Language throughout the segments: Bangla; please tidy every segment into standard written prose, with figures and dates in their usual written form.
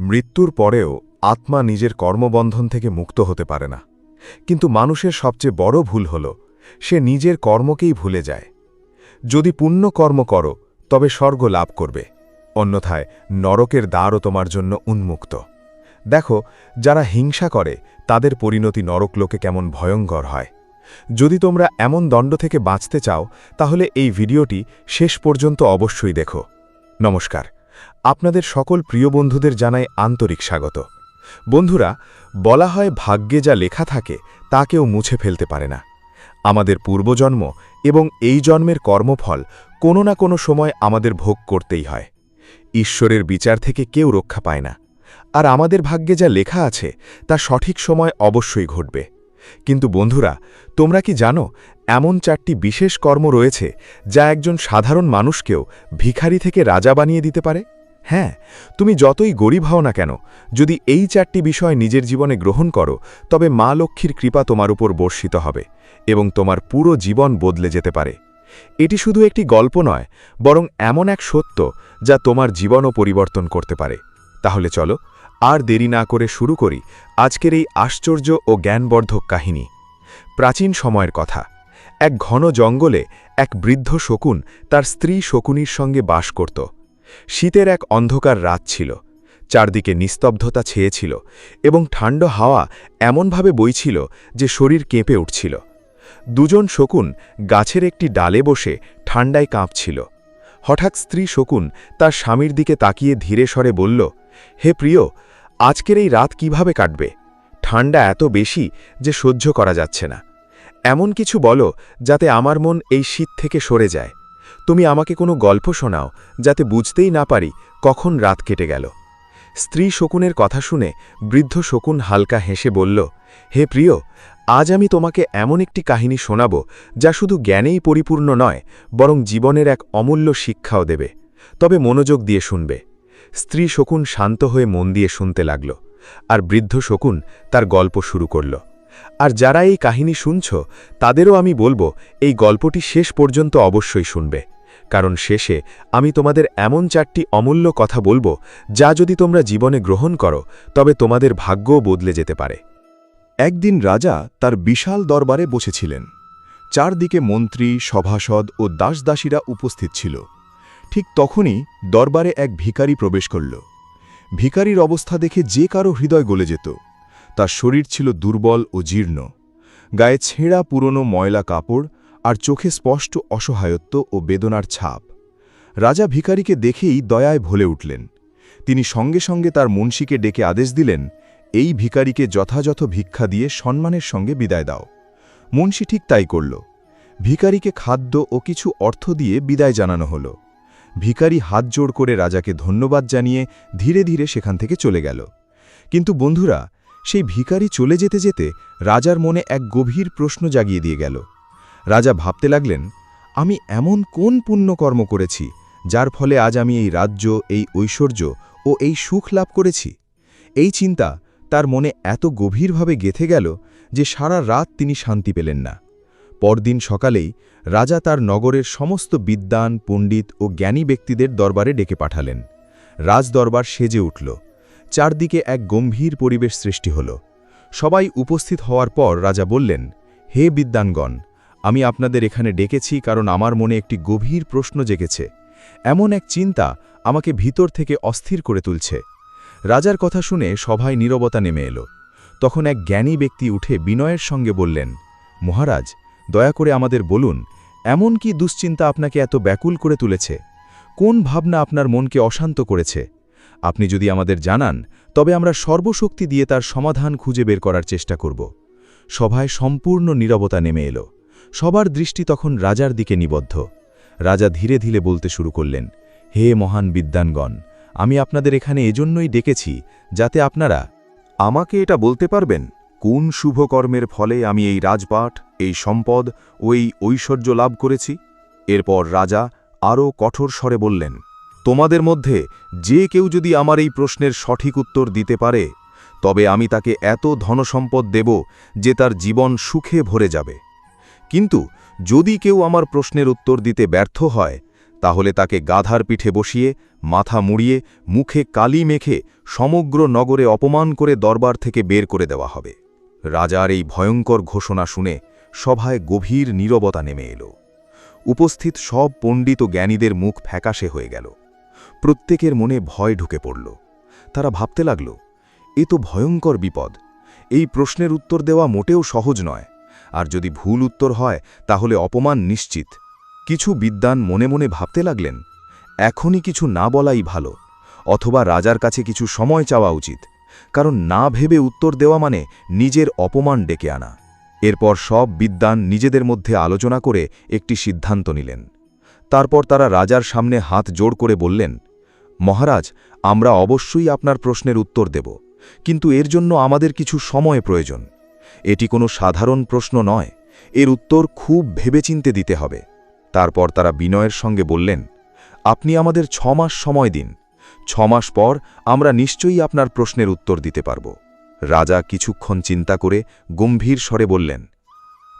মৃত্যুর পরেও আত্মা নিজের কর্মবন্ধন থেকে মুক্ত হতে পারে না। কিন্তু মানুষের সবচেয়ে বড় ভুল হল সে নিজের কর্মকেই ভুলে যায়। যদি পুণ্য কর্ম করো তবে স্বর্গ লাভ করবে, অন্যথায় নরকের দ্বারও তোমার জন্য উন্মুক্ত। দেখো, যারা হিংসা করে তাদের পরিণতি নরকলোকে কেমন ভয়ঙ্কর হয়। যদি তোমরা এমন দণ্ড থেকে বাঁচতে চাও তাহলে এই ভিডিওটি শেষ পর্যন্ত অবশ্যই দেখো। নমস্কার, আপনাদের সকল প্রিয় বন্ধুদের জানাই আন্তরিক স্বাগত। বন্ধুরা, বলা হয় ভাগ্যে যা লেখা থাকে তা কেউ মুছে ফেলতে পারে না। আমাদের পূর্বজন্ম এবং এই জন্মের কর্মফল কোনো না কোনো সময় আমাদের ভোগ করতেই হয়। ঈশ্বরের বিচার থেকে কেউ রক্ষা পায় না, আর আমাদের ভাগ্যে যা লেখা আছে তা সঠিক সময় অবশ্যই ঘটবে। কিন্তু বন্ধুরা, তোমরা কি জানো এমন 4টি বিশেষ কর্ম রয়েছে যা একজন সাধারণ মানুষকেও ভিখারি থেকে রাজা বানিয়ে দিতে পারে? হ্যাঁ, তুমি যতই গরিব হও না কেন, যদি এই 4টি বিষয় নিজের জীবনে গ্রহণ করো তবে মা লক্ষ্মীর কৃপা তোমার উপর বর্ষিত হবে এবং তোমার পুরো জীবন বদলে যেতে পারে। এটি শুধু একটি গল্প নয়, বরং এমন এক সত্য যা তোমার জীবনও পরিবর্তন করতে পারে। তাহলে চলো আর দেরি না করে শুরু করি আজকের এই আশ্চর্য ও জ্ঞানবর্ধক কাহিনী। প্রাচীন সময়ের কথা। এক ঘন জঙ্গলে এক বৃদ্ধ শকুন তার স্ত্রী শকুনির সঙ্গে বাস করত। শীতের এক অন্ধকার রাত ছিল, চারদিকে নিস্তব্ধতা ছেয়েছিল এবং ঠান্ডা হাওয়া এমনভাবে বইছিল যে শরীর কেঁপে উঠছিল। দুজন শকুন গাছের একটি ডালে বসে ঠান্ডায় কাঁপছিল। হঠাৎ স্ত্রী শকুন তার স্বামীর দিকে তাকিয়ে ধীরে স্বরে বলল, হে প্রিয়, আজকের এই রাত কিভাবে কাটবে? ঠান্ডা এত বেশি যে সহ্য করা যাচ্ছে না। এমন কিছু বলো যাতে আমার মন এই শীত থেকে সরে যায়। তুমি আমাকে কোনো গল্প শোনাও যাতে বুঝতেই না পারি কখন রাত কেটে গেল। স্ত্রী শকুনের কথা শুনে বৃদ্ধ শকুন হালকা হেসে বলল, হে প্রিয়, আজ আমি তোমাকে এমন একটি কাহিনী শোনাব যা শুধু জ্ঞানেই পরিপূর্ণ নয়, বরং জীবনের এক অমূল্য শিক্ষাও দেবে। তবে মনোযোগ দিয়ে শুনবে। স্ত্রী শকুন শান্ত হয়ে মন দিয়ে শুনতে লাগল, আর বৃদ্ধ শকুন তার গল্প শুরু করল। আর যারা এই কাহিনী শুনছ তাদেরও আমি বলবো এই গল্পটি শেষ পর্যন্ত অবশ্যই শুনবে, কারণ শেষে আমি তোমাদের এমন 4টি অমূল্য কথা বলবো যা যদি তোমরা জীবনে গ্রহণ করো তবে তোমাদের ভাগ্যও বদলে যেতে পারে। একদিন রাজা তার বিশাল দরবারে বসেছিলেন। চারদিকে মন্ত্রী, সভাসদ ও দাসদাসীরা উপস্থিত ছিল। ঠিক তখনই দরবারে এক ভিখারি প্রবেশ করল। ভিখারির অবস্থা দেখে যে কারো হৃদয় গলে যেত। তার শরীর ছিল দুর্বল ও জীর্ণ, গায়ে ছেঁড়া পুরনো ময়লা কাপড়, আর চোখে স্পষ্ট অসহায়ত্ব ও বেদনার ছাপ। রাজা ভিখারিকে দেখেই দয়ায় ভরে উঠলেন। তিনি সঙ্গে সঙ্গে তার মুন্সিকে ডেকে আদেশ দিলেন, এই ভিখারিকে যথাযথ ভিক্ষা দিয়ে সম্মানের সঙ্গে বিদায় দাও। মুন্সি ঠিক তাই করল। ভিখারিকে খাদ্য ও কিছু অর্থ দিয়ে বিদায় জানানো হল। ভিখারি হাত জোড় করে রাজাকে ধন্যবাদ জানিয়ে ধীরে ধীরে সেখান থেকে চলে গেল। কিন্তু বন্ধুরা, সেই ভিখারি চলে যেতে যেতে রাজার মনে এক গভীর প্রশ্ন জাগিয়ে দিয়ে গেল। রাজা ভাবতে লাগলেন, আমি এমন কোন পুণ্যকর্ম করেছি যার ফলে আজ আমি এই রাজ্য, এই ঐশ্বর্য ও এই সুখ লাভ করেছি? এই চিন্তা তার মনে এত গভীরভাবে গেঁথে গেল যে সারা রাত তিনি শান্তি পেলেন না। পরদিন সকালেই রাজা তার নগরের সমস্ত বিদ্বান, পণ্ডিত ও জ্ঞানী ব্যক্তিদের দরবারে ডেকে পাঠালেন। রাজদরবার সেজে উঠল। চারদিকে এক গম্ভীর পরিবেশ সৃষ্টি হল। সবাই উপস্থিত হওয়ার পর রাজা বললেন, হে বিদ্বানগণ, আমি আপনাদের এখানে ডেকেছি কারণ আমার মনে একটি গভীর প্রশ্ন জেগেছে। এমন এক চিন্তা আমাকে ভিতর থেকে অস্থির করে তুলছে। রাজার কথা শুনে সভায় নীরবতা নেমে এলো। তখন এক জ্ঞানী ব্যক্তি উঠে বিনয়ের সঙ্গে বললেন, মহারাজ, দয়া করে আমাদের বলুন, এমন কি দুশ্চিন্তা আপনাকে এত ব্যাকুল করে তুলেছে? কোন ভাবনা আপনার মনকে অশান্ত করেছে? আপনি যদি আমাদের জানান তবে আমরা সর্বশক্তি দিয়ে তার সমাধান খুঁজে বের করার চেষ্টা করব। সভায় সম্পূর্ণ নীরবতা নেমে এলো। সবার দৃষ্টি তখন রাজার দিকে নিবদ্ধ। রাজা ধীরে ধীরে বলতে শুরু করলেন, হে মহান বিদ্বানগণ, আমি আপনাদের এখানে এজন্যই ডেকেছি যাতে আপনারা আমাকে এটা বলতে পারবেন কোন শুভ কর্মের ফলে আমি এই রাজপাট, এই সম্পদ ও এই ঐশ্বর্য লাভ করেছি। এরপর রাজা আরও কঠোর স্বরে বললেন, তোমাদের মধ্যে যে কেউ যদি আমার এই প্রশ্নের সঠিক উত্তর দিতে পারে তবে আমি তাকে এত ধনসম্পদ দেব যে তার জীবন সুখে ভরে যাবে। কিন্তু যদি কেউ আমার প্রশ্নের উত্তর দিতে ব্যর্থ হয় তাহলে তাকে গাধার পিঠে বসিয়ে মাথা মুড়িয়ে মুখে কালি মেখে সমগ্র নগরে অপমান করে দরবার থেকে বের করে দেওয়া হবে। রাজার এই ভয়ঙ্কর ঘোষণা শুনে সভায় গভীর নীরবতা নেমে এল। উপস্থিত সব পণ্ডিত ও জ্ঞানীদের মুখ ফ্যাকাশে হয়ে গেল। প্রত্যেকের মনে ভয় ঢুকে পড়ল। তারা ভাবতে লাগল, এ তো ভয়ঙ্কর বিপদ। এই প্রশ্নের উত্তর দেওয়া মোটেও সহজ নয়, আর যদি ভুল উত্তর হয় তাহলে অপমান নিশ্চিত। কিছু বিদ্বান মনে মনে ভাবতে লাগলেন, এখনই কিছু না বলাই ভালো, অথবা রাজার কাছে কিছু সময় চাওয়া উচিত, কারণ না ভেবে উত্তর দেওয়া মানে নিজের অপমান ডেকে আনা। এরপর সব বিদ্বান নিজেদের মধ্যে আলোচনা করে একটি সিদ্ধান্ত নিলেন। তারপর তারা রাজার সামনে হাত জোড় করে বললেন, মহারাজ, আমরা অবশ্যই আপনার প্রশ্নের উত্তর দেব, কিন্তু এর জন্য আমাদের কিছু সময় প্রয়োজন। এটি কোনো সাধারণ প্রশ্ন নয়, এর উত্তর খুব ভেবেচিন্তে দিতে হবে। তারপর তারা বিনয়ের সঙ্গে বললেন, আপনি আমাদের 6 মাস সময় দিন। 6 মাস পর আমরা নিশ্চয়ই আপনার প্রশ্নের উত্তর দিতে পারব। রাজা কিছুক্ষণ চিন্তা করে গম্ভীর স্বরে বললেন,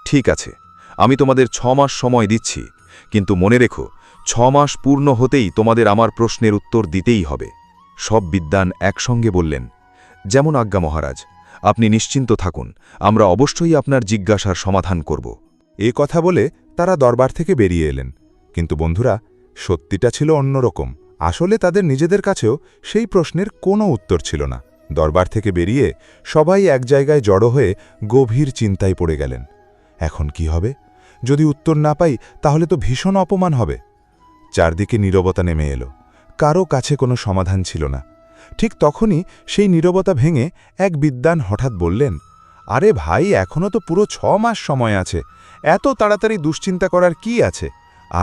ঠিক আছে, আমি তোমাদের 6 মাস সময় দিচ্ছি, কিন্তু মনে রেখো 6 মাস পূর্ণ হতেই তোমাদের আমার প্রশ্নের উত্তর দিতেই হবে। সব বিদ্বান একসঙ্গে বললেন, যেমন আজ্ঞা মহারাজ, আপনি নিশ্চিন্ত থাকুন, আমরা অবশ্যই আপনার জিজ্ঞাসার সমাধান করব। এ কথা বলে তারা দরবার থেকে বেরিয়ে এলেন। কিন্তু বন্ধুরা, সত্যিটা ছিল অন্যরকম। আসলে তাদের নিজেদের কাছেও সেই প্রশ্নের কোনো উত্তর ছিল না। দরবার থেকে বেরিয়ে সবাই এক জায়গায় জড়ো হয়ে গভীর চিন্তায় পড়ে গেলেন। এখন কি হবে? যদি উত্তর না পাই তাহলে তো ভীষণ অপমান হবে। চারদিকে নীরবতা নেমে এলো। কারো কাছে কোনো সমাধান ছিল না। ঠিক তখনই সেই নীরবতা ভেঙে এক বিদ্বান হঠাৎ বললেন, আরে ভাই, এখনও তো পুরো 6 মাস সময় আছে। এত তাড়াতাড়ি দুশ্চিন্তা করার কি আছে?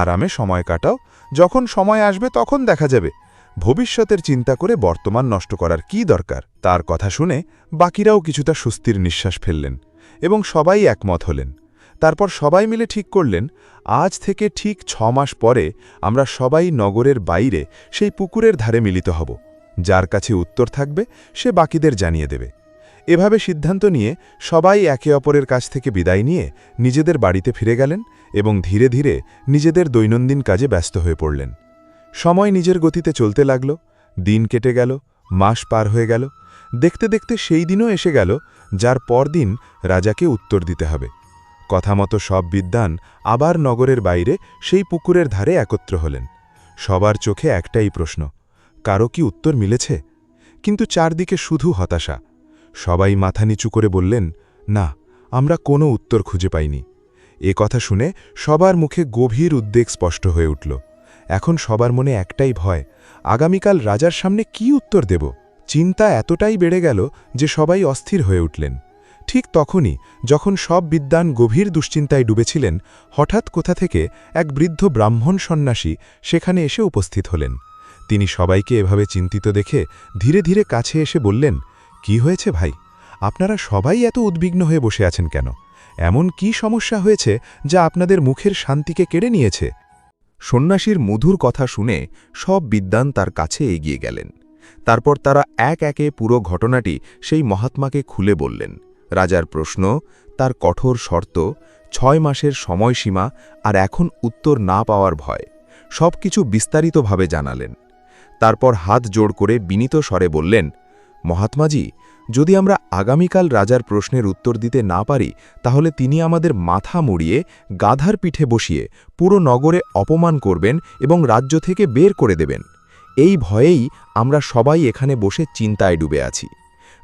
আরামে সময় কাটাও, যখন সময় আসবে তখন দেখা যাবে। ভবিষ্যতের চিন্তা করে বর্তমান নষ্ট করার কি দরকার? তার কথা শুনে বাকিরাও কিছুটা স্বস্তির নিঃশ্বাস ফেললেন এবং সবাই একমত হলেন। তারপর সবাই মিলে ঠিক করলেন, আজ থেকে ঠিক 6 মাস পরে আমরা সবাই নগরের বাইরে সেই পুকুরের ধারে মিলিত হব। যার কাছে উত্তর থাকবে সে বাকিদের জানিয়ে দেবে। এভাবে সিদ্ধান্ত নিয়ে সবাই একে অপরের কাছ থেকে বিদায় নিয়ে নিজেদের বাড়িতে ফিরে গেলেন এবং ধীরে ধীরে নিজেদের দৈনন্দিন কাজে ব্যস্ত হয়ে পড়লেন। সময় নিজের গতিতে চলতে লাগল। দিন কেটে গেল, মাস পার হয়ে গেল। দেখতে দেখতে সেই দিনও এসে গেল যার পরদিন রাজাকে উত্তর দিতে হবে। কথামতো সব বিদ্বান আবার নগরের বাইরে সেই পুকুরের ধারে একত্র হলেন। সবার চোখে একটাই প্রশ্ন, কারো কি উত্তর মিলেছে? কিন্তু চারদিকে শুধু হতাশা। সবাই মাথা নিচু করে বললেন, না, আমরা কোনো উত্তর খুঁজে পাইনি। এ কথা শুনে সবার মুখে গভীর উদ্বেগ স্পষ্ট হয়ে উঠল। এখন সবার মনে একটাই ভয়, আগামীকাল রাজার সামনে কি উত্তর দেব? চিন্তা এতটাই বেড়ে গেল যে সবাই অস্থির হয়ে উঠলেন। ঠিক তখনই, যখন সব বিদ্বান গভীর দুশ্চিন্তায় ডুবেছিলেন, হঠাৎ কোথা থেকে এক বৃদ্ধ ব্রাহ্মণ সন্ন্যাসী সেখানে এসে উপস্থিত হলেন। তিনি সবাইকে এভাবে চিন্তিত দেখে ধীরে ধীরে কাছে এসে বললেন, কি হয়েছে ভাই? আপনারা সবাই এত উদ্বিগ্ন হয়ে বসে আছেন কেন? এমন কি সমস্যা হয়েছে যা আপনাদের মুখের শান্তিকে কেড়ে নিয়েছে? সন্ন্যাসীর মধুর কথা শুনে সব বিদ্বান তার কাছে এগিয়ে গেলেন। তারপর তারা এক একে পুরো ঘটনাটি সেই মহাত্মাকে খুলে বললেন। রাজার প্রশ্ন, তার কঠোর শর্ত, 6 মাসের সময়সীমা আর এখন উত্তর না পাওয়ার ভয়, সবকিছু বিস্তারিতভাবে জানালেন। তারপর হাত জোড় করে বিনীত স্বরে বললেন, মহাত্মাজি, যদি আমরা আগামীকাল রাজার প্রশ্নের উত্তর দিতে না পারি তাহলে তিনি আমাদের মাথা মুড়িয়ে গাধার পিঠে বসিয়ে পুরো নগরে অপমান করবেন এবং রাজ্য থেকে বের করে দেবেন। এই ভয়েই আমরা সবাই এখানে বসে চিন্তায় ডুবে আছি।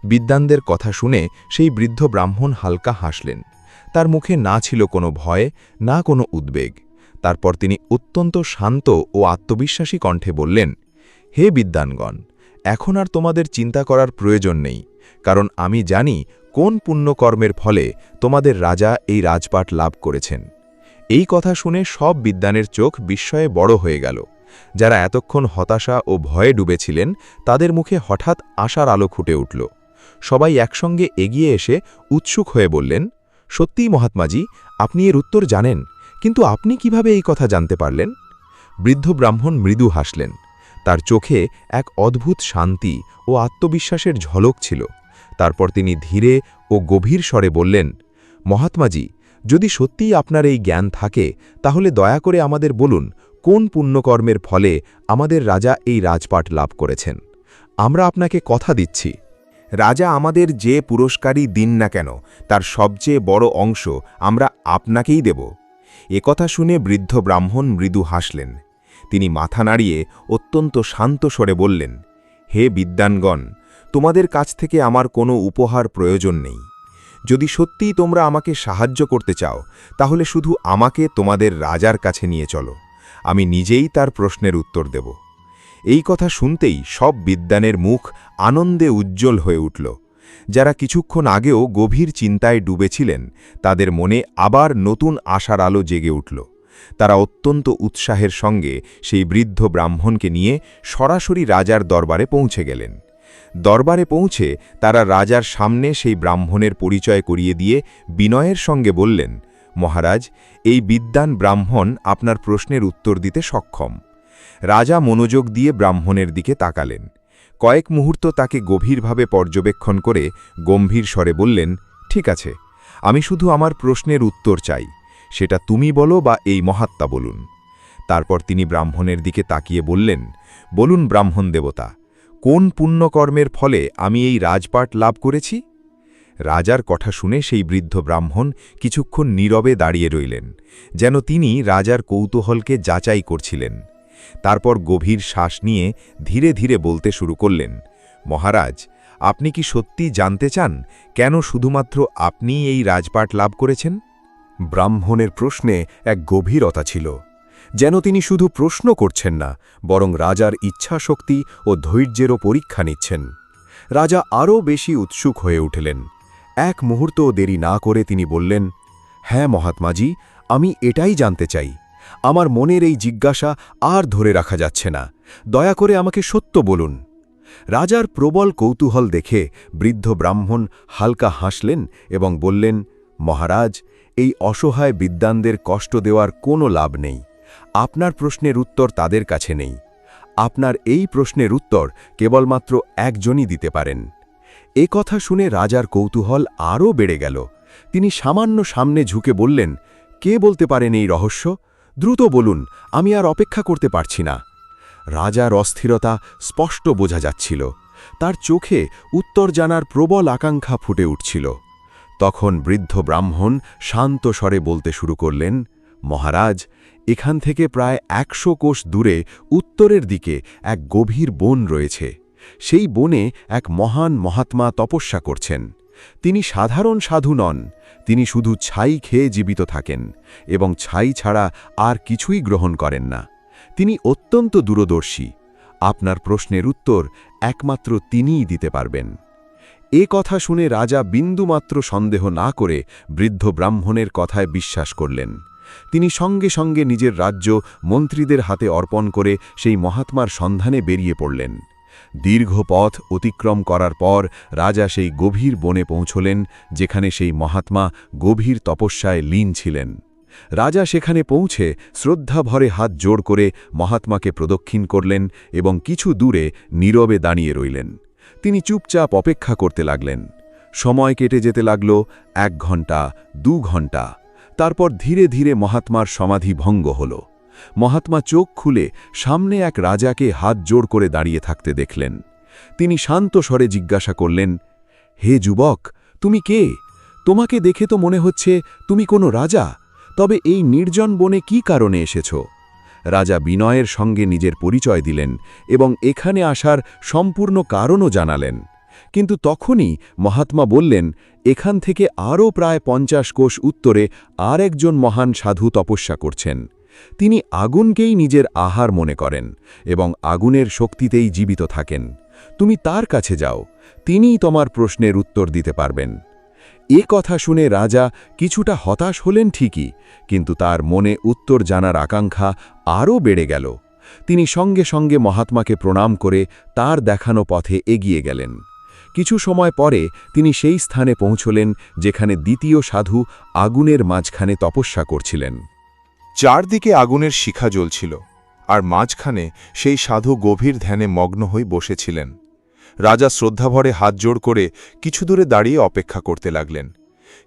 বিদ্বানদের কথা শুনে সেই বৃদ্ধ ব্রাহ্মণ হালকা হাসলেন। তার মুখে না ছিল কোনো ভয়, না কোনো উদ্বেগ। তারপর তিনি অত্যন্ত শান্ত ও আত্মবিশ্বাসী কণ্ঠে বললেন, হে বিদ্বানগণ, এখন আর তোমাদের চিন্তা করার প্রয়োজন নেই, কারণ আমি জানি কোন পুণ্যকর্মের ফলে তোমাদের রাজা এই রাজপাট লাভ করেছেন। এই কথা শুনে সব বিদ্বানের চোখ বিস্ময়ে বড় হয়ে গেল। যারা এতক্ষণ হতাশা ও ভয়ে ডুবেছিলেন তাদের মুখে হঠাৎ আশার আলো ফুটে উঠল। সবাই একসঙ্গে এগিয়ে এসে উৎসুক হয়ে বললেন, সত্যিই মহাত্মাজি, আপনি এর উত্তর জানেন, কিন্তু আপনি কিভাবে এই কথা জানতে পারলেন? বৃদ্ধ ব্রাহ্মণ মৃদু হাসলেন। তার চোখে এক অদ্ভুত শান্তি ও আত্মবিশ্বাসের ঝলক ছিল। তারপর তিনি ধীরে ও গভীর স্বরে বললেন, মহাত্মাজি, যদি সত্যিই আপনার এই জ্ঞান থাকে তাহলে দয়া করে আমাদের বলুন কোন পুণ্যকর্মের ফলে আমাদের রাজা এই রাজপাট লাভ করেছেন? আমরা আপনাকে কথা দিচ্ছি, রাজা আমাদের যে পুরস্কারই দিন না কেন তার সবচেয়ে বড় অংশ আমরা আপনাকেই দেব। একথা শুনে বৃদ্ধ ব্রাহ্মণ মৃদু হাসলেন। তিনি মাথা নাড়িয়ে অত্যন্ত শান্ত স্বরে বললেন, হে বিদ্বানগণ, তোমাদের কাছ থেকে আমার কোনো উপহার প্রয়োজন নেই। যদি সত্যিই তোমরা আমাকে সাহায্য করতে চাও তাহলে শুধু আমাকে তোমাদের রাজার কাছে নিয়ে চলো, আমি নিজেই তার প্রশ্নের উত্তর দেব। এই কথা শুনতেই সব বিদ্বানের মুখ আনন্দে উজ্জ্বল হয়ে উঠল। যারা কিছুক্ষণ আগেও গভীর চিন্তায় ডুবেছিলেন তাদের মনে আবার নতুন আশার আলো জেগে উঠল। তারা অত্যন্ত উৎসাহের সঙ্গে সেই বৃদ্ধ ব্রাহ্মণকে নিয়ে সরাসরি রাজার দরবারে পৌঁছে গেলেন। দরবারে পৌঁছে তারা রাজার সামনে সেই ব্রাহ্মণের পরিচয় করিয়ে দিয়ে বিনয়ের সঙ্গে বললেন, মহারাজ, এই বিদ্বান ব্রাহ্মণ আপনার প্রশ্নের উত্তর দিতে সক্ষম। রাজা মনোযোগ দিয়ে ব্রাহ্মণের দিকে তাকালেন। কয়েক মুহূর্ত তাকে গভীরভাবে পর্যবেক্ষণ করে গম্ভীর স্বরে বললেন, ঠিক আছে, আমি শুধু আমার প্রশ্নের উত্তর চাই, সেটা তুমি বলো বা এই মহাত্মা বলুন। তারপর তিনি ব্রাহ্মণের দিকে তাকিয়ে বললেন, বলুন ব্রাহ্মণ দেবতা, কোন পুণ্যকর্মের ফলে আমি এই রাজপাট লাভ করেছি? রাজার কথা শুনে সেই বৃদ্ধ ব্রাহ্মণ কিছুক্ষণ নীরবে দাঁড়িয়ে রইলেন, যেন তিনি রাজার কৌতূহলকে যাচাই করছিলেন। তারপর গভীর শ্বাস নিয়ে ধীরে ধীরে বলতে শুরু করলেন, মহারাজ, আপনি কি সত্যি জানতে চান কেন শুধুমাত্র আপনি এই রাজপাট লাভ করেছেন? ব্রাহ্মণের প্রশ্নে এক গভীরতা ছিল, যেন তিনি শুধু প্রশ্ন করছেন না, বরং রাজার ইচ্ছাশক্তি ও ধৈর্যেরও পরীক্ষা নিচ্ছেন। রাজা আরও বেশি উৎসুক হয়ে উঠলেন। এক মুহূর্তও দেরি না করে তিনি বললেন, হ্যাঁ মহাত্মাজি, আমি এটাই জানতে চাই। আমার মনের এই জিজ্ঞাসা আর ধরে রাখা যাচ্ছে না, দয়া করে আমাকে সত্য বলুন। রাজার প্রবল কৌতূহল দেখে বৃদ্ধ ব্রাহ্মণ হালকা হাসলেন এবং বললেন, মহারাজ, এই অসহায় বিদ্বানদের কষ্ট দেওয়ার কোনো লাভ নেই। আপনার প্রশ্নের উত্তর তাদের কাছে নেই। আপনার এই প্রশ্নের উত্তর কেবলমাত্র একজনই দিতে পারেন। এ কথা শুনে রাজার কৌতূহল আরও বেড়ে গেল। তিনি সামান্য সামনে ঝুঁকে বললেন, কে বলতে পারেন এই রহস্য? দ্রুত বলুন, আমি আর অপেক্ষা করতে পারছি না। রাজার অস্থিরতা স্পষ্ট বোঝা যাচ্ছিল। তার চোখে উত্তর জানার প্রবল আকাঙ্ক্ষা ফুটে উঠছিল। তখন বৃদ্ধ ব্রাহ্মণ শান্ত স্বরে বলতে শুরু করলেন, মহারাজ, এখান থেকে প্রায় ১০০ কোষ দূরে উত্তরের দিকে এক গভীর বন রয়েছে। সেই বনে এক মহান মহাত্মা তপস্যা করছেন। তিনি সাধারণ সাধু নন, তিনি শুধু ছাই খেয়ে জীবিত থাকেন এবং ছাই ছাড়া আর কিছুই গ্রহণ করেন না। তিনি অত্যন্ত দূরদর্শী। আপনার প্রশ্নের উত্তর একমাত্র তিনিই দিতে পারবেন। এ কথা শুনে রাজা বিন্দুমাত্র সন্দেহ না করে বৃদ্ধ ব্রাহ্মণের কথায় বিশ্বাস করলেন। তিনি সঙ্গে সঙ্গে নিজের রাজ্য মন্ত্রীদের হাতে অর্পণ করে সেই মহাত্মার সন্ধানে বেরিয়ে পড়লেন। দীর্ঘ পথ অতিক্রম করার পর রাজা সেই গভীর বনে পৌঁছলেন, যেখানে সেই মহাত্মা গভীর তপস্যায় লীন ছিলেন। রাজা সেখানে পৌঁছে শ্রদ্ধাভরে হাত জোড় করে মহাত্মাকে প্রদক্ষিণ করলেন এবং কিছু দূরে নীরবে দাঁড়িয়ে রইলেন। তিনি চুপচাপ অপেক্ষা করতে লাগলেন। সময় কেটে যেতে লাগল ১ ঘণ্টা, ২ ঘণ্টা। তারপর ধীরে ধীরে মহাত্মার সমাধি ভঙ্গ হল। মহাত্মা চোখ খুলে সামনে এক রাজাকে হাত জোড় করে দাঁড়িয়ে থাকতে দেখলেন। তিনি শান্ত স্বরে জিজ্ঞাসা করলেন, হে যুবক, তুমি কে? তোমাকে দেখে তো মনে হচ্ছে তুমি কোনো রাজা, তবে এই নির্জন বনে কি কারণে এসেছ? রাজা বিনয়ের সঙ্গে নিজের পরিচয় দিলেন এবং এখানে আসার সম্পূর্ণ কারণও জানালেন। কিন্তু তখনই মহাত্মা বললেন, এখান থেকে আরও প্রায় ৫০ কোষ উত্তরে আর একজন মহান সাধু তপস্যা করছেন। তিনি আগুনকেই নিজের আহার মনে করেন এবং আগুনের শক্তিতেই জীবিত থাকেন। তুমি তার কাছে যাও, তিনিই তোমার প্রশ্নের উত্তর দিতে পারবেন। এ কথা শুনে রাজা কিছুটা হতাশ হলেন ঠিকই, কিন্তু তার মনে উত্তর জানার আকাঙ্ক্ষা আরও বেড়ে গেল। তিনি সঙ্গে সঙ্গে মহাত্মাকে প্রণাম করে তার দেখানো পথে এগিয়ে গেলেন। কিছু সময় পরে তিনি সেই স্থানে পৌঁছলেন যেখানে দ্বিতীয় সাধু আগুনের মাঝখানে তপস্যা করছিলেন। চারদিকে আগুনের শিখা জ্বলছিল, আর মাঝখানে সেই সাধু গভীর ধ্যানে মগ্ন হয়ে বসেছিলেন। রাজা শ্রদ্ধাভরে হাত জোড় করে কিছু দূরে দাঁড়িয়ে অপেক্ষা করতে লাগলেন।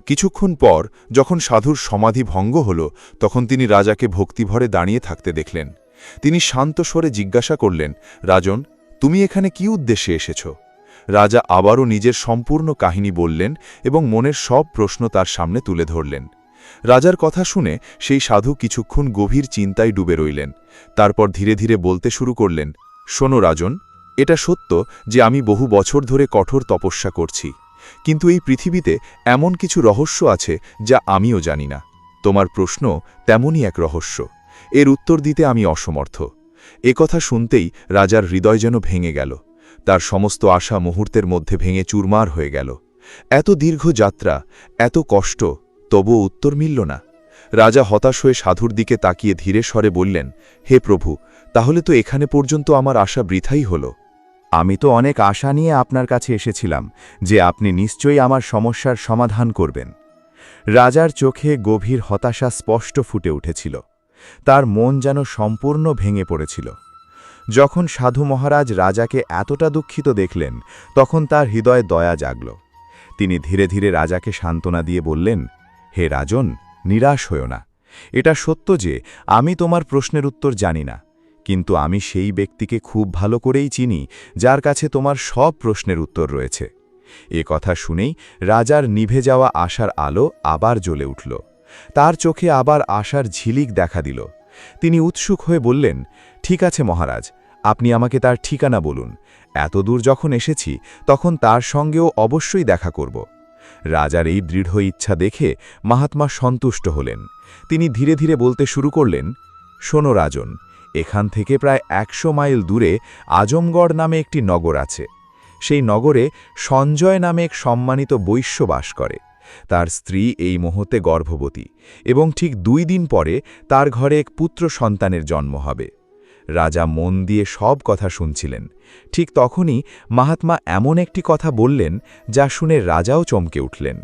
কিছুক্ষণ পর যখন সাধুর সমাধি ভঙ্গ হল, তখন তিনি রাজাকে ভক্তিভরে দাঁড়িয়ে থাকতে দেখলেন। তিনি শান্ত স্বরে জিজ্ঞাসা করলেন, রাজন, তুমি এখানে কি উদ্দেশ্যে এসেছ? রাজা আবারও নিজের সম্পূর্ণ কাহিনী বললেন এবং মনের সব প্রশ্ন তার সামনে তুলে ধরলেন। রাজার কথা শুনে সেই সাধু কিছুক্ষণ গভীর চিন্তায় ডুবে রইলেন। তারপর ধীরে ধীরে বলতে শুরু করলেন, শোনো রাজন, এটা সত্য যে আমি বহু বছর ধরে কঠোর তপস্যা করছি, কিন্তু এই পৃথিবীতে এমন কিছু রহস্য আছে যা আমিও জানি না। তোমার প্রশ্ন তেমনই এক রহস্য, এর উত্তর দিতে আমি অসমর্থ। কথা শুনতেই রাজার হৃদয় যেন ভেঙে গেল। তার সমস্ত আশা মুহূর্তের মধ্যে ভেঙে চুরমার হয়ে গেল। এত দীর্ঘ যাত্রা, এত কষ্ট, তবুও উত্তর মিলল না। রাজা হতাশ হয়ে সাধুর দিকে তাকিয়ে ধীরে স্বরে বললেন, হে প্রভু, তাহলে তো এখানে পর্যন্ত আমার আশা বৃথাই হল। আমি তো অনেক আশা নিয়ে আপনার কাছে এসেছিলাম যে আপনি নিশ্চয়ই আমার সমস্যার সমাধান করবেন। রাজার চোখে গভীর হতাশা স্পষ্ট ফুটে উঠেছিল। তার মন যেন সম্পূর্ণ ভেঙে পড়েছিল। যখন সাধু মহারাজ রাজাকে এতটা দুঃখিত দেখলেন, তখন তার হৃদয়ে দয়া জাগল। তিনি ধীরে ধীরে রাজাকে সান্ত্বনা দিয়ে বললেন, হে রাজন, নিরাশ হও না। এটা সত্য যে আমি তোমার প্রশ্নের উত্তর জানি না, কিন্তু আমি সেই ব্যক্তিকে খুব ভালো করেই চিনি যার কাছে তোমার সব প্রশ্নের উত্তর রয়েছে। কথা শুনেই রাজার নিভে যাওয়া আশার আলো আবার জ্বলে উঠল। তার চোখে আবার আশার ঝিলিক দেখা দিল। তিনি উৎসুক হয়ে বললেন, ঠিক আছে মহারাজ, আপনি আমাকে তার ঠিকানা বলুন। এত দূর যখন এসেছি তখন তার সঙ্গেও অবশ্যই দেখা করব। রাজার এই দৃঢ় ইচ্ছা দেখে মহাত্মা সন্তুষ্ট হলেন। তিনি ধীরে ধীরে বলতে শুরু করলেন, শোনো রাজন, এখান থেকে প্রায় ১০০ মাইল দূরে আজমগড় নামে একটি নগর আছে। সেই নগরে সঞ্জয় নামে এক সম্মানিত বৈশ্য বাস করে। তার স্ত্রী এই মুহূর্তে গর্ভবতী এবং ঠিক ২ দিন পরে তার ঘরে এক পুত্র সন্তানের জন্ম হবে। রাজা মন দিয়ে সব কথা শুনছিলেন। ঠিক তখনই মহাত্মা এমন একটি কথা বললেন যা শুনে রাজাও চমকে উঠলেন।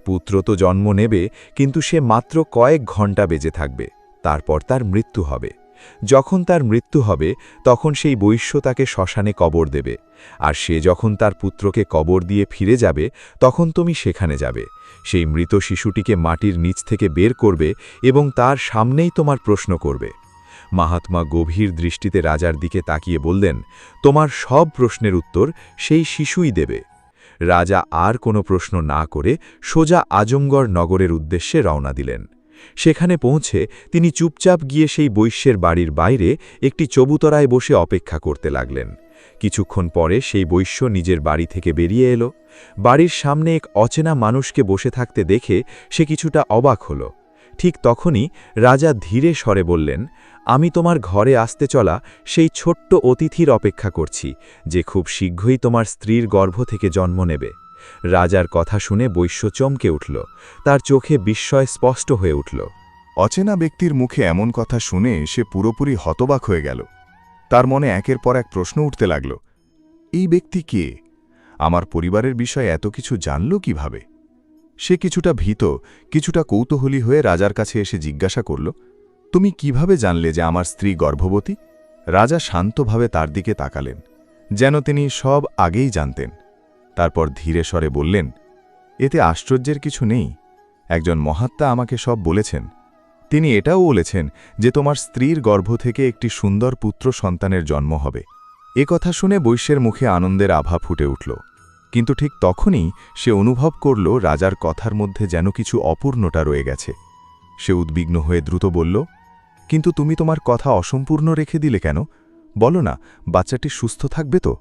পুত্র তো জন্ম নেবে, কিন্তু সে মাত্র কয়েক ঘণ্টা বেঁচে থাকবে, তারপর তার মৃত্যু হবে। যখন তার মৃত্যু হবে তখন সেই বৈশ্য তাকে শ্মশানে কবর দেবে, আর সে যখন তার পুত্রকে কবর দিয়ে ফিরে যাবে তখন তুমি সেখানে যাবে। সেই মৃত শিশুটিকে মাটির নিচ থেকে বের করবে এবং তার সামনেই তোমার প্রশ্ন করবে। মহাত্মা গভীর দৃষ্টিতে রাজার দিকে তাকিয়ে বললেন, তোমার সব প্রশ্নের উত্তর সেই শিশুই দেবে। রাজা আর কোনো প্রশ্ন না করে সোজা আজমগড় নগরের উদ্দেশ্যে রওনা দিলেন। সেখানে পৌঁছে তিনি চুপচাপ গিয়ে সেই বৈশ্যের বাড়ির বাইরে একটি চবুতরায় বসে অপেক্ষা করতে লাগলেন। কিছুক্ষণ পরে সেই বৈশ্য নিজের বাড়ি থেকে বেরিয়ে এলো। বাড়ির সামনে এক অচেনা মানুষকে বসে থাকতে দেখে সে কিছুটা অবাক হল। ঠিক তখনই রাজা ধীরে স্বরে বললেন, আমি তোমার ঘরে আসতে চলা সেই ছোট্ট অতিথির অপেক্ষা করছি, যে খুব শীঘ্রই তোমার স্ত্রীর গর্ভ থেকে জন্ম নেবে। রাজার কথা শুনে বৈশ্য চমকে উঠল। তার চোখে বিস্ময় স্পষ্ট হয়ে উঠল। অচেনা ব্যক্তির মুখে এমন কথা শুনে সে পুরোপুরি হতবাক হয়ে গেল। তার মনে একের পর এক প্রশ্ন উঠতে লাগল, এই ব্যক্তি কে? আমার পরিবারের বিষয়ে এত কিছু জানল কিভাবে? সে কিছুটা ভীত, কিছুটা কৌতূহলী হয়ে রাজার কাছে এসে জিজ্ঞাসা করল, তুমি কিভাবে জানলে যে আমার স্ত্রী গর্ভবতী? রাজা শান্তভাবে তার দিকে তাকালেন, যেন তিনি সব আগেই জানতেন। তারপর ধীরে স্বরে বললেন, এতে আশ্চর্যের কিছু নেই। একজন মহাত্মা আমাকে সব বলেছেন। তিনি এটাও বলেছেন যে তোমার স্ত্রীর গর্ভ থেকে একটি সুন্দর পুত্র সন্তানের জন্ম হবে। কথা শুনে বৈশ্যের মুখে আনন্দের আভা ফুটে উঠল। কিন্তু ঠিক তখনই সে অনুভব করল রাজার কথার মধ্যে যেন কিছু অপূর্ণতা রয়ে গেছে। সে উদ্বিগ্ন হয়ে দ্রুত বলল, কিন্তু তুমি তোমার কথা অসম্পূর্ণ রেখে দিলে কেন? বলো না, বাচ্চাটি সুস্থ থাকবে তো?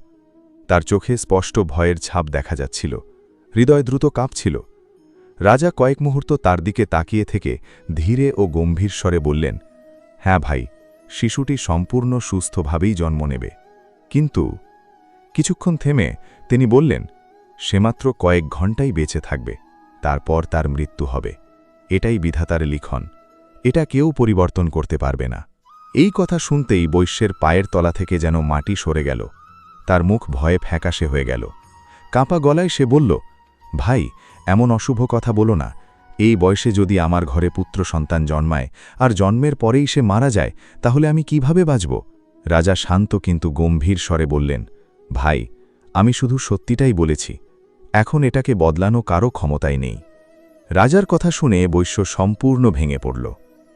তার চোখে স্পষ্ট ভয়ের ছাপ দেখা যাচ্ছিল। হৃদয় দ্রুত কাঁপছিল। রাজা কয়েক মুহূর্ত তার দিকে তাকিয়ে থেকে ধীরে ও গম্ভীর স্বরে বললেন, হ্যাঁ ভাই, শিশুটি সম্পূর্ণ সুস্থভাবেই জন্ম নেবে। কিন্তু কিছুক্ষণ থেমে তিনি বললেন, সে মাত্র কয়েক ঘণ্টাই বেঁচে থাকবে, তারপর তার মৃত্যু হবে। এটাই বিধাতার লিখন, এটা কেউ পরিবর্তন করতে পারবে না। এই কথা শুনতেই বৈশ্যের পায়ের তলা থেকে যেন মাটি সরে গেল। তার মুখ ভয়ে ফ্যাকাশে হয়ে গেল। কাঁপা গলায় সে বলল, ভাই, এমন অশুভ কথা বলো না। এই বয়সে যদি আমার ঘরে পুত্র সন্তান জন্মায় আর জন্মের পরেই সে মারা যায়, তাহলে আমি কিভাবে বাঁচব? রাজা শান্ত কিন্তু গম্ভীর স্বরে বললেন, ভাই, আমি শুধু সত্যিটাই বলেছি। এখন এটাকে বদলানো কারো ক্ষমতাই নেই। রাজার কথা শুনে বৈশ্য সম্পূর্ণ ভেঙে পড়ল।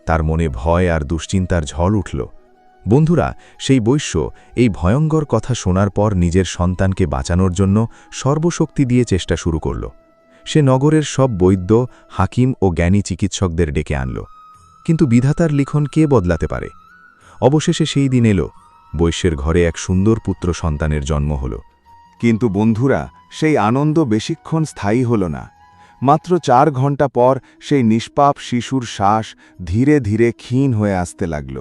তার মনে ভয় আর দুশ্চিন্তার ঝড় উঠল। বন্ধুরা, সেই বৈশ্য এই ভয়ঙ্কর কথা শোনার পর নিজের সন্তানকে বাঁচানোর জন্য সর্বশক্তি দিয়ে চেষ্টা শুরু করল। সে নগরের সব বৈদ্য, হাকিম ও জ্ঞানী চিকিৎসকদের ডেকে আনল। কিন্তু বিধাতার লিখন কে বদলাতে পারে? অবশেষে সেই দিন এলো, বৈশ্যের ঘরে এক সুন্দর পুত্র সন্তানের জন্ম হল। কিন্তু বন্ধুরা, সেই আনন্দ বেশিক্ষণ স্থায়ী হল না। মাত্র 4 ঘণ্টা পর সেই নিষ্পাপ শিশুর শ্বাস ধীরে ধীরে ক্ষীণ হয়ে আসতে লাগল।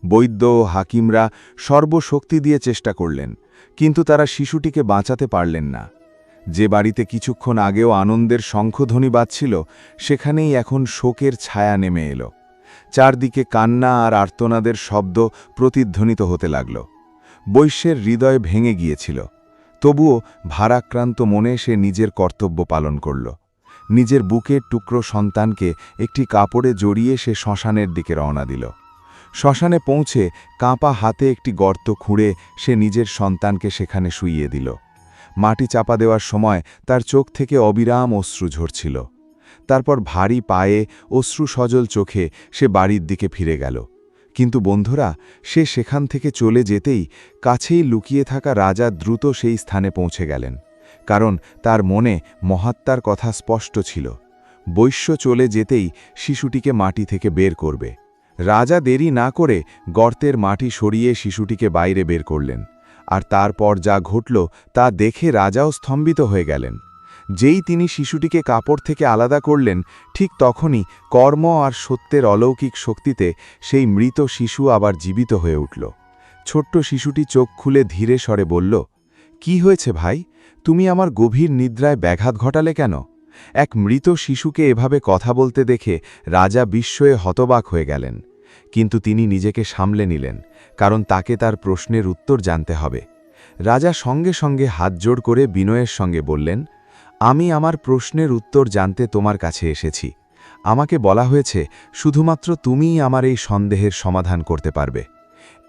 বৈদ্য ও হাকিমরা সর্বশক্তি দিয়ে চেষ্টা করলেন, কিন্তু তারা শিশুটিকে বাঁচাতে পারলেন না। যে বাড়িতে কিছুক্ষণ আগেও আনন্দের শঙ্খধ্বনি বাজছিল, সেখানেই এখন শোকের ছায়া নেমে এলো। চারদিকে কান্না আর আর্তনাদের শব্দ প্রতিধ্বনিত হতে লাগল। বৈশ্যের হৃদয় ভেঙে গিয়েছিল, তবুও ভারাক্রান্ত মনে সে নিজের কর্তব্য পালন করল। নিজের বুকের টুকরো সন্তানকে একটি কাপড়ে জড়িয়ে সে শ্মশানের দিকে রওনা দিল। শ্মশানে পৌঁছে কাঁপা হাতে একটি গর্ত খুঁড়ে সে নিজের সন্তানকে সেখানে শুইয়ে দিল। মাটি চাপা দেওয়ার সময় তার চোখ থেকে অবিরাম অশ্রু ঝরছিল। তারপর ভারী পায়ে, অশ্রু সজল চোখে সে বাড়ির দিকে ফিরে গেল। কিন্তু বন্ধুরা, সে সেখান থেকে চলে যেতেই কাছেই লুকিয়ে থাকা রাজা দ্রুত সেই স্থানে পৌঁছে গেলেন, কারণ তার মনে মহাত্মার কথা স্পষ্ট ছিল। বৈশ্য চলে যেতেই শিশুটিকে মাটি থেকে বের করবে। রাজা দেরি না করে গর্তের মাটি সরিয়ে শিশুটিকে বাইরে বের করলেন। আর তারপর যা ঘটল তা দেখে রাজাও স্তম্ভিত হয়ে গেলেন। যেই তিনি শিশুটিকে কাপড় থেকে আলাদা করলেন, ঠিক তখনই কর্ম আর সত্যের অলৌকিক শক্তিতে সেই মৃত শিশু আবার জীবিত হয়ে উঠল। ছোট্ট শিশুটি চোখ খুলে ধীরে স্বরে বলল, "কি হয়েছে ভাই? তুমি আমার গভীর নিদ্রায় ব্যাঘাত ঘটালে কেন?" এক মৃত শিশুকে এভাবে কথা বলতে দেখে রাজা বিস্ময়ে হতবাক হয়ে গেলেন। কিন্তু তিনি নিজেকে সামলে নিলেন, কারণ তাকে তার প্রশ্নের উত্তর জানতে হবে। রাজা সঙ্গে সঙ্গে হাতজোড় করে বিনয়ের সঙ্গে বললেন, "আমি আমার প্রশ্নের উত্তর জানতে তোমার কাছে এসেছি। আমাকে বলা হয়েছে শুধুমাত্র তুমিই আমার এই সন্দেহের সমাধান করতে পারবে।"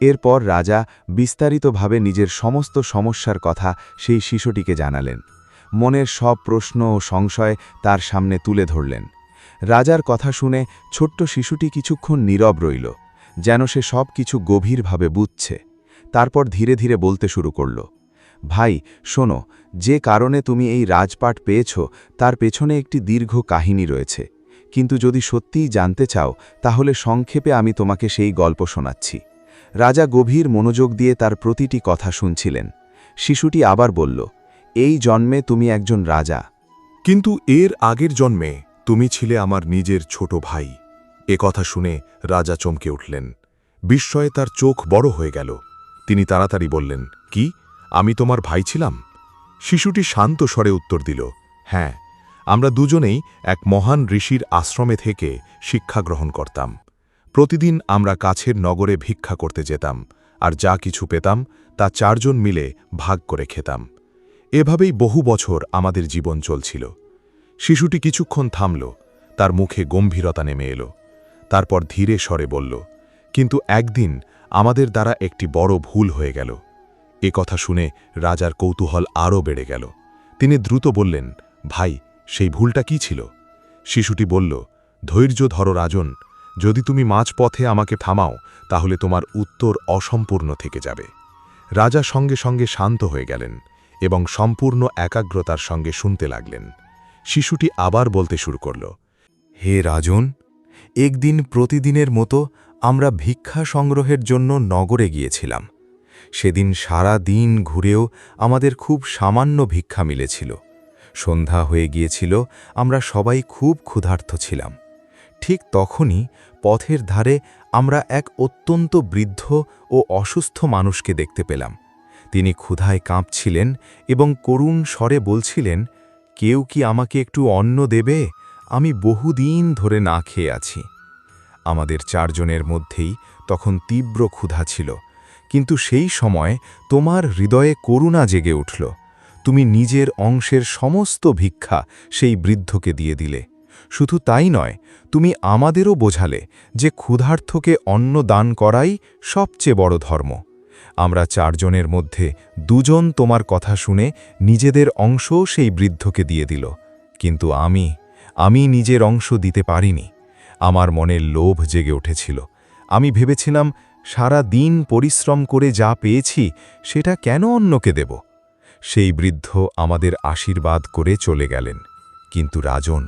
এরপর রাজা বিস্তারিতভাবে নিজের সমস্ত সমস্যার কথা সেই শিশুটিকে জানালেন। মনের সব প্রশ্ন ও সংশয় তার সামনে তুলে ধরলেন। রাজার কথা শুনে ছোট্ট শিশুটি কিছুক্ষণ নীরব রইল, যেন সে সব কিছু গভীরভাবে বুঝছে। তারপর ধীরে ধীরে বলতে শুরু করল, "ভাই শোনো, যে কারণে তুমি এই রাজপাট পেয়েছ তার পেছনে একটি দীর্ঘ কাহিনী রয়েছে। কিন্তু যদি সত্যিই জানতে চাও, তাহলে সংক্ষেপে আমি তোমাকে সেই গল্প শোনাচ্ছি।" রাজা গভীর মনোযোগ দিয়ে তার প্রতিটি কথা শুনছিলেন। শিশুটি আবার বলল, "এই জন্মে তুমি একজন রাজা, কিন্তু এর আগের জন্মে তুমি ছিলে আমার নিজের ছোট ভাই।" এ কথা শুনে রাজা চমকে উঠলেন। বিস্ময়ে তার চোখ বড় হয়ে গেল। তিনি তাড়াতাড়ি বললেন, "কি, আমি তোমার ভাই ছিলাম?" শিশুটি শান্ত স্বরে উত্তর দিল, "হ্যাঁ, আমরা দুজনেই এক মহান ঋষির আশ্রমে থেকে শিক্ষা গ্রহণ করতাম। প্রতিদিন আমরা কাছের নগরে ভিক্ষা করতে যেতাম, আর যা কিছু পেতাম তা 4 জন মিলে ভাগ করে খেতাম। এভাবেই বহু বছর আমাদের জীবন চলছিল।" শিশুটি কিছুক্ষণ থামল, তার মুখে গম্ভীরতা নেমে এলো। তারপর ধীরে স্বরে বলল, "কিন্তু একদিন আমাদের দ্বারা একটি বড় ভুল হয়ে গেল।" এ কথা শুনে রাজার কৌতূহল আরও বেড়ে গেল। তিনি দ্রুত বললেন, "ভাই, সেই ভুলটা কি ছিল?" শিশুটি বলল, "ধৈর্য ধরো রাজন, যদি তুমি মাঝপথে আমাকে থামাও তাহলে তোমার উত্তর অসম্পূর্ণ থেকে যাবে।" রাজা সঙ্গে সঙ্গে শান্ত হয়ে গেলেন এবং সম্পূর্ণ একাগ্রতার সঙ্গে শুনতে লাগলেন। শিশুটি আবার বলতে শুরু করল, "হে রাজন, একদিন প্রতিদিনের মতো আমরা ভিক্ষা সংগ্রহের জন্য নগরে গিয়েছিলাম। সেদিন সারা দিন ঘুরেও আমাদের খুব সামান্য ভিক্ষা মিলেছিল। সন্ধ্যা হয়ে গিয়েছিল, আমরা সবাই খুব ক্ষুধার্ত ছিলাম। ঠিক তখনই পথের ধারে আমরা এক অত্যন্ত বৃদ্ধ ও অসুস্থ মানুষকে দেখতে পেলাম। তিনি ক্ষুধায় কাঁপছিলেন এবং করুণ স্বরে বলছিলেন, "কেউ কি আমাকে একটু অন্ন দেবে? আমি বহুদিন ধরে না খেয়ে আছি।" আমাদের 4 জনের মধ্যেই তখন তীব্র ক্ষুধা ছিল, কিন্তু সেই সময় তোমার হৃদয়ে করুণা জেগে উঠল। তুমি নিজের অংশের সমস্ত ভিক্ষা সেই বৃদ্ধকে দিয়ে দিলে। শুধু তাই নয়, তুমি আমাদেরও বোঝালে যে ক্ষুধার্তকে অন্ন দান করাই সবচেয়ে বড় ধর্ম। আমরা 4 জনের মধ্যে 2 জন তোমার কথা শুনে নিজেদের অংশও সেই বৃদ্ধকে দিয়ে দিল, কিন্তু আমি নিজের অংশ দিতে পারিনি। আমার মনে লোভ জেগে উঠেছিল। আমি ভেবেছিলাম সারা দিন পরিশ্রম করে যা পেয়েছি সেটা কেন অন্যকে দেব? সেই বৃদ্ধ আমাদের আশীর্বাদ করে চলে গেলেন। কিন্তু রাজন,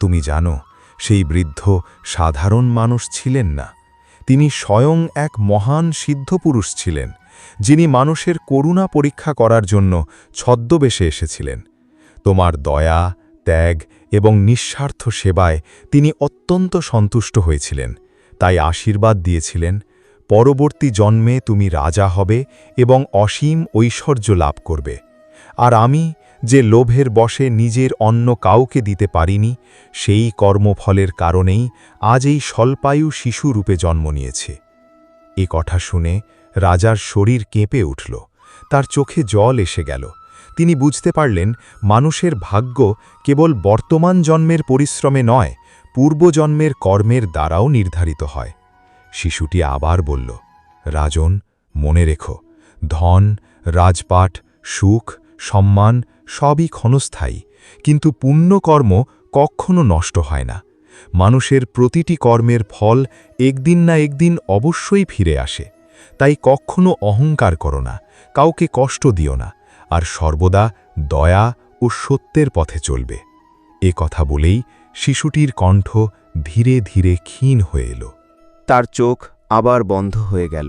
তুমি জানো, সেই বৃদ্ধ সাধারণ মানুষ ছিলেন না। তিনি স্বয়ং এক মহান সিদ্ধপুরুষ ছিলেন, যিনি মানুষের করুণা পরীক্ষা করার জন্য ছদ্মবেশে এসেছিলেন। তোমার দয়া, ত্যাগ এবং নিঃস্বার্থ সেবায় তিনি অত্যন্ত সন্তুষ্ট হয়েছিলেন, তাই আশীর্বাদ দিয়েছিলেন, পরবর্তী জন্মে তুমি রাজা হবে এবং অসীম ঐশ্বর্য লাভ করবে। আর আমি, যে লোভের বশে নিজের অন্ন কাউকে দিতে পারিনি, সেই কর্মফলের কারণেই আজ এই স্বল্পায়ু শিশুরূপে জন্ম নিয়েছে। এ কথা শুনে রাজার শরীর কেঁপে উঠল, তার চোখে জল এসে গেল। তিনি বুঝতে পারলেন, মানুষের ভাগ্য কেবল বর্তমান জন্মের পরিশ্রমে নয়, পূর্বজন্মের কর্মের দ্বারাও নির্ধারিত হয়। শিশুটি আবার বলল, রাজন, মনে রেখো, ধন, রাজপাট, সুখ, সম্মান সবই ক্ষণস্থায়ী, কিন্তু পুণ্যকর্ম কখনো নষ্ট হয় না। মানুষের প্রতিটি কর্মের ফল একদিন না একদিন অবশ্যই ফিরে আসে। তাই কখনো অহংকার করো না, কাউকে কষ্ট দিও না, আর সর্বদা দয়া ও সত্যের পথে চলবে। এ কথা বলেই শিশুটির কণ্ঠ ধীরে ধীরে ক্ষীণ হয়ে এলো। তার চোখ আবার বন্ধ হয়ে গেল।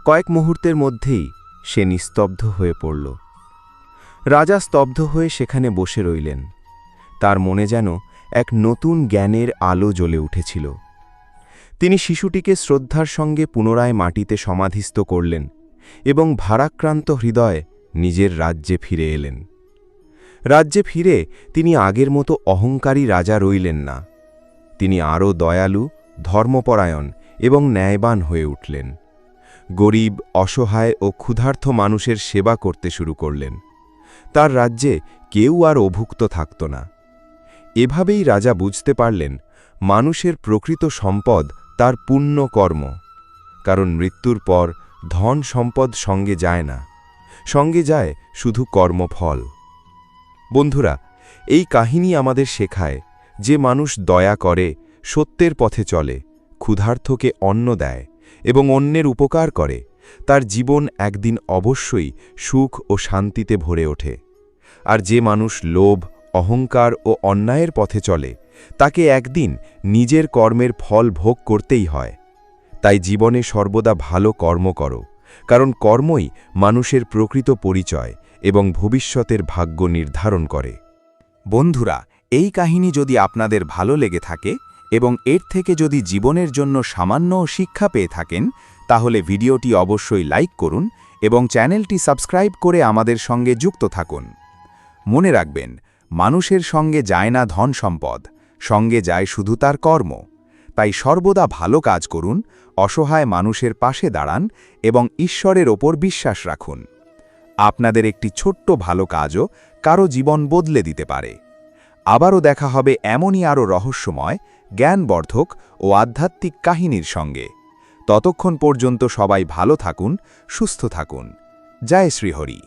কয়েক মুহূর্তের মধ্যেই সে নিস্তব্ধ হয়ে পড়ল। রাজা স্তব্ধ হয়ে সেখানে বসে রইলেন। তার মনে যেন এক নতুন জ্ঞানের আলো জ্বলে উঠেছিল। তিনি শিশুটিকে শ্রদ্ধার সঙ্গে পুনরায় মাটিতে সমাধিস্থ করলেন এবং ভারাক্রান্ত হৃদয়ে নিজের রাজ্যে ফিরে এলেন। রাজ্যে ফিরে তিনি আগের মতো অহংকারী রাজা রইলেন না। তিনি আরও দয়ালু, ধর্মপরায়ণ এবং ন্যায়বান হয়ে উঠলেন। গরিব, অসহায় ও ক্ষুধার্ত মানুষের সেবা করতে শুরু করলেন। তার রাজ্যে কেউ আর অভুক্ত থাকত না। এভাবেই রাজা বুঝতে পারলেন, মানুষের প্রকৃত সম্পদ তার পুণ্য কর্ম। কারণ মৃত্যুর পর ধন সম্পদ সঙ্গে যায় না, সঙ্গে যায় শুধু কর্মফল। বন্ধুরা, এই কাহিনী আমাদের শেখায় যে মানুষ দয়া করে, সত্যের পথে চলে, ক্ষুধার্তকে অন্ন দেয় এবং অন্যের উপকার করে, তার জীবন একদিন অবশ্যই সুখ ও শান্তিতে ভরে ওঠে। আর যে মানুষ লোভ, অহংকার ও অন্যায়ের পথে চলে, তাকে একদিন নিজের কর্মের ফল ভোগ করতেই হয়। তাই জীবনে সর্বদা ভালো কর্ম করো, কারণ কর্মই মানুষের প্রকৃত পরিচয় এবং ভবিষ্যতের ভাগ্য নির্ধারণ করে। বন্ধুরা, এই কাহিনী যদি আপনাদের ভালো লেগে থাকে এবং এর থেকে যদি জীবনের জন্য সামান্য শিক্ষা পেয়ে থাকেন, তাহলে ভিডিওটি অবশ্যই লাইক করুন এবং চ্যানেলটি সাবস্ক্রাইব করে আমাদের সঙ্গে যুক্ত থাকুন। মনে রাখবেন, মানুষের সঙ্গে যায় না ধন সম্পদ, সঙ্গে যায় শুধু তার কর্ম। তাই সর্বদা ভালো কাজ করুন, অসহায় মানুষের পাশে দাঁড়ান এবং ঈশ্বরের ওপর বিশ্বাস রাখুন। আপনাদের একটি ছোট্ট ভালো কাজও কারো জীবন বদলে দিতে পারে। আবারও দেখা হবে এমনই আরও রহস্যময়, জ্ঞানবর্ধক ও আধ্যাত্মিক কাহিনীর সঙ্গে। ততক্ষণ পর্যন্ত সবাই ভালো থাকুন, সুস্থ থাকুন। জয় শ্রীহরি।